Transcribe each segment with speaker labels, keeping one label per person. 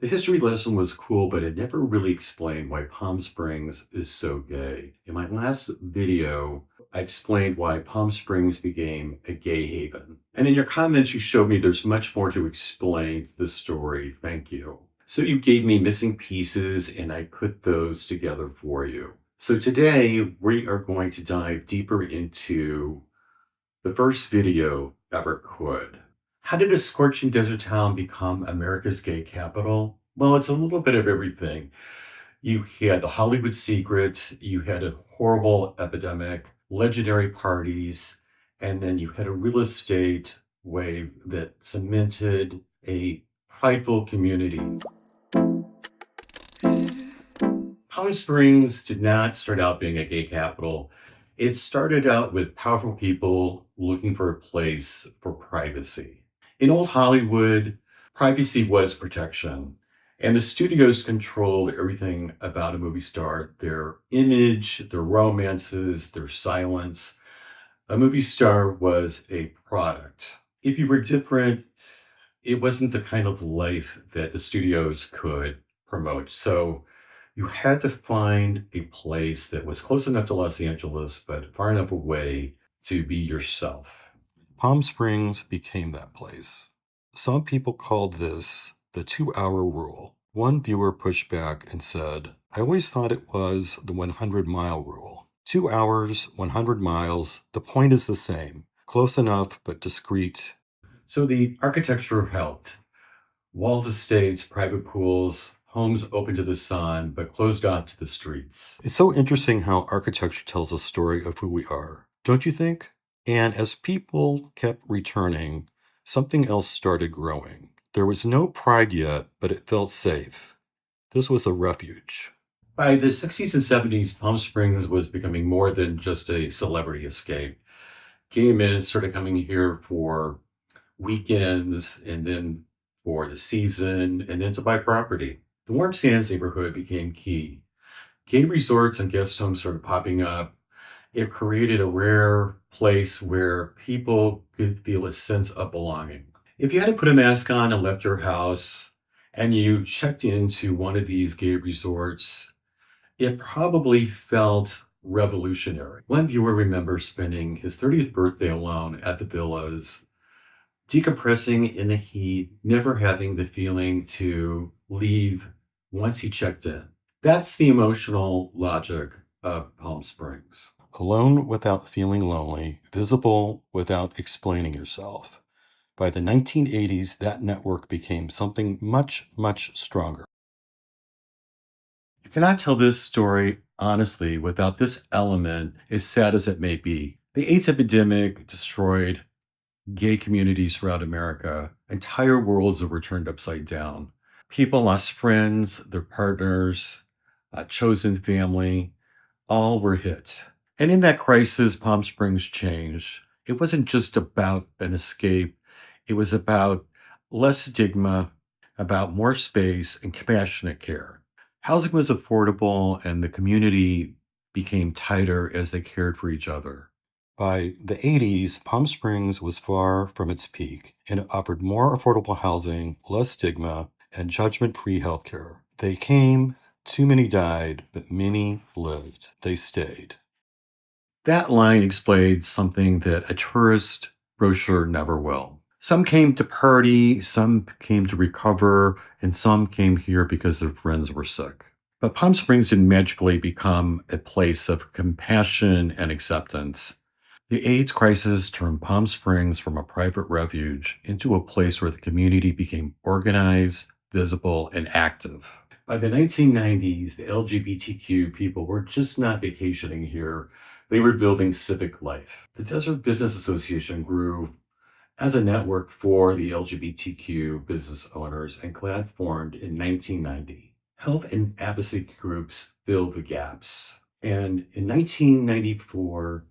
Speaker 1: The history lesson was cool, but it never really explained why Palm Springs is so gay. In my last video, I explained why Palm Springs became a gay haven. And in your comments, you showed me there's much more to explain to the story. Thank you. So you gave me missing pieces, and I put those together for you. So today, we are going to dive deeper into the first video ever could. How did a scorching desert town become America's gay capital? Well, it's a little bit of everything. You had the Hollywood secret, you had a horrible epidemic, legendary parties, and then you had a real estate wave that cemented a prideful community. Palm Springs did not start out being a gay capital. It started out with powerful people looking for a place for privacy. In old Hollywood, privacy was protection, and the studios controlled everything about a movie star, their image, their romances, their silence. A movie star was a product. If you were different, it wasn't the kind of life that the studios could promote. So you had to find a place that was close enough to Los Angeles, but far enough away to be yourself.
Speaker 2: Palm Springs became that place. Some people called this the 2-hour rule. One viewer pushed back and said, I always thought it was the 100-mile rule. 2 hours, 100 miles, the point is the same. Close enough, but discreet.
Speaker 1: So the architecture helped. Walled estates, private pools, homes open to the sun, but closed off to the streets.
Speaker 2: It's so interesting how architecture tells a story of who we are, don't you think? And as people kept returning, something else started growing. There was no pride yet, but it felt safe. This was a refuge.
Speaker 1: By the 60s and 70s, Palm Springs was becoming more than just a celebrity escape. Gay men started coming here for weekends and then for the season and then to buy property. The Warm Sands neighborhood became key. Gay resorts and guest homes started popping up. It created a rare place where people could feel a sense of belonging. If you had to put a mask on and left your house and you checked into one of these gay resorts, it probably felt revolutionary. One viewer remembers spending his 30th birthday alone at the villas, decompressing in the heat, never having the feeling to leave once he checked in. That's the emotional logic of Palm Springs.
Speaker 2: Alone without feeling lonely, visible without explaining yourself. By the 1980s, that network became something much, much stronger.
Speaker 1: You cannot tell this story honestly without this element, as sad as it may be. The AIDS epidemic destroyed gay communities throughout America. Entire worlds were turned upside down. People lost friends, their partners, chosen family, all were hit. And in that crisis, Palm Springs changed. It wasn't just about an escape. It was about less stigma, about more space and compassionate care. Housing was affordable and the community became tighter as they cared for each other.
Speaker 2: By the 80s, Palm Springs was far from its peak, and it offered more affordable housing, less stigma, and judgment-free healthcare. They came, too many died, but many lived. They stayed.
Speaker 1: That line explains something that a tourist brochure never will. Some came to party, some came to recover, and some came here because their friends were sick. But Palm Springs didn't magically become a place of compassion and acceptance. The AIDS crisis turned Palm Springs from a private refuge into a place where the community became organized, visible, and active. By the 1990s, the LGBTQ people were just not vacationing here. They were building civic life. The Desert Business Association grew as a network for the LGBTQ business owners, and GLAD formed in 1990. Health and advocacy groups filled the gaps. And in 1994,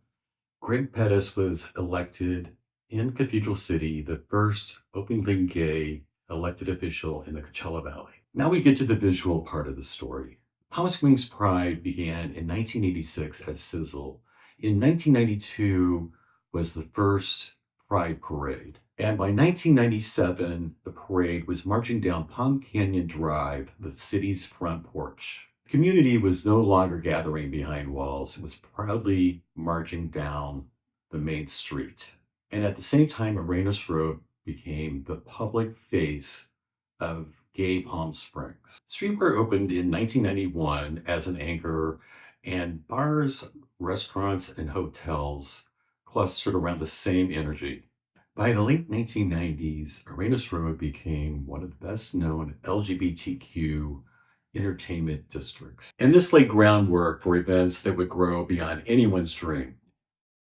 Speaker 1: Greg Pettis was elected in Cathedral City, the first openly gay elected official in the Coachella Valley. Now we get to the visual part of the story. Palm Springs Pride began in 1986 at Sizzle. In 1992 was the first Pride Parade. And by 1997, the parade was marching down Palm Canyon Drive, the city's front porch. The community was no longer gathering behind walls, it was proudly marching down the main street. And at the same time, Arenas Road became the public face of gay Palm Springs. Streetwear opened in 1991 as an anchor, and bars, restaurants, and hotels clustered around the same energy. By the late 1990s, Arenas Road became one of the best known LGBTQ entertainment districts. And this laid groundwork for events that would grow beyond anyone's dream.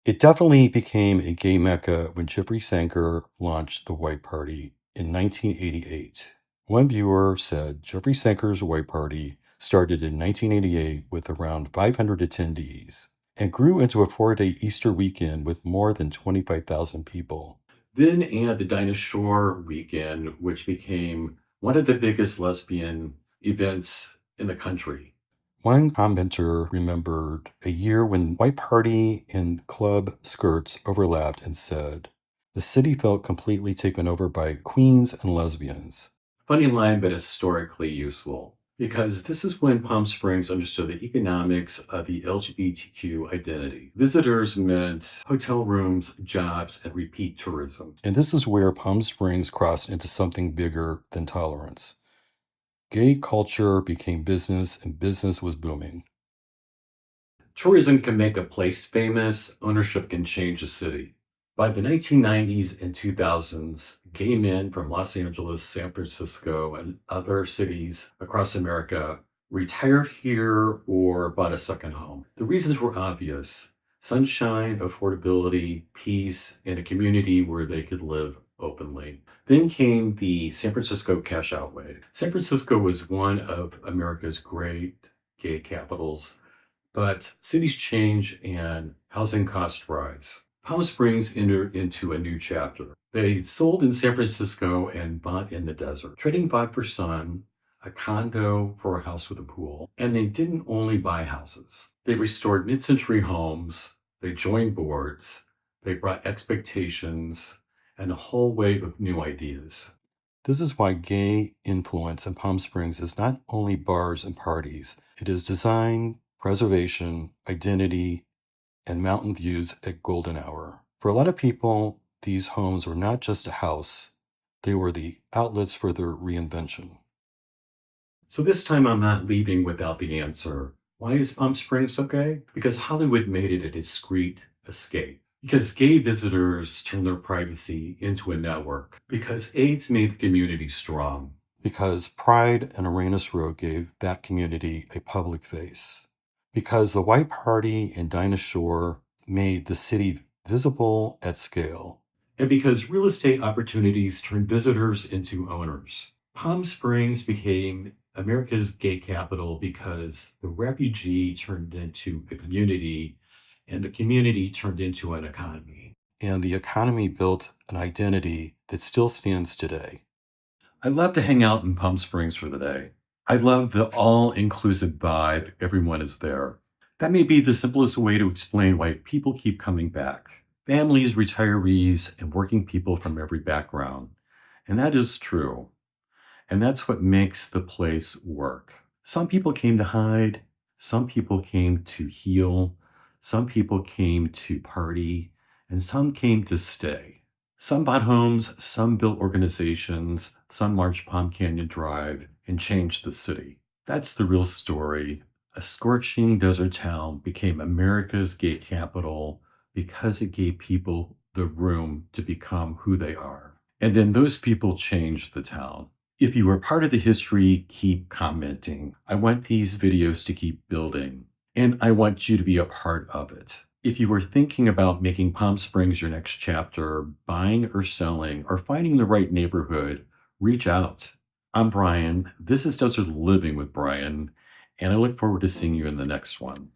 Speaker 2: It definitely became a gay mecca when Jeffrey Sanker launched the White Party in 1988. One viewer said Jeffrey Sanker's White Party started in 1988 with around 500 attendees and grew into a 4-day Easter weekend with more than 25,000 people.
Speaker 1: Then add the Dinah Shore weekend, which became one of the biggest lesbian events in the country.
Speaker 2: One commenter remembered a year when White Party and club skirts overlapped and said, the city felt completely taken over by queens and lesbians.
Speaker 1: Funny line, but historically useful, because this is when Palm Springs understood the economics of the LGBTQ identity. Visitors meant hotel rooms, jobs, and repeat tourism.
Speaker 2: And this is where Palm Springs crossed into something bigger than tolerance. Gay culture became business, and business was booming.
Speaker 1: Tourism can make a place famous, ownership can change a city. By the 1990s and 2000s, gay men from Los Angeles, San Francisco, and other cities across America retired here or bought a second home. The reasons were obvious: sunshine, affordability, peace, and a community where they could live openly. Then came the San Francisco cash out wave. San Francisco was one of America's great gay capitals, but cities change and housing costs rise. Palm Springs entered into a new chapter. They sold in San Francisco and bought in the desert, trading 5 for sun, a condo for a house with a pool. And they didn't only buy houses. They restored mid-century homes, they joined boards, they brought expectations, and a whole wave of new ideas.
Speaker 2: This is why gay influence in Palm Springs is not only bars and parties. It is design, preservation, identity, and mountain views at golden hour. For a lot of people, these homes were not just a house, they were the outlets for their reinvention.
Speaker 1: So this time I'm not leaving without the answer. Why is Palm Springs so gay? Because Hollywood made it a discreet escape. Because gay visitors turned their privacy into a network. Because AIDS made the community strong.
Speaker 2: Because Pride and Arenas Road gave that community a public face. Because the White Party and Dinah Shore made the city visible at scale.
Speaker 1: And because real estate opportunities turned visitors into owners. Palm Springs became America's gay capital because the refugee turned into a community, and the community turned into an economy.
Speaker 2: And the economy built an identity that still stands today.
Speaker 1: I love to hang out in Palm Springs for the day. I love the all-inclusive vibe. Everyone is there. That may be the simplest way to explain why people keep coming back. Families, retirees, and working people from every background. And that is true. And that's what makes the place work. Some people came to hide. Some people came to heal. Some people came to party. And some came to stay. Some bought homes, some built organizations, some marched Palm Canyon Drive and changed the city. That's the real story. A scorching desert town became America's gay capital because it gave people the room to become who they are. And then those people changed the town. If you are part of the history, keep commenting. I want these videos to keep building, and I want you to be a part of it. If you are thinking about making Palm Springs your next chapter, buying or selling, or finding the right neighborhood, reach out. I'm Bryan. This is Desert Living with Bryan, and I look forward to seeing you in the next one.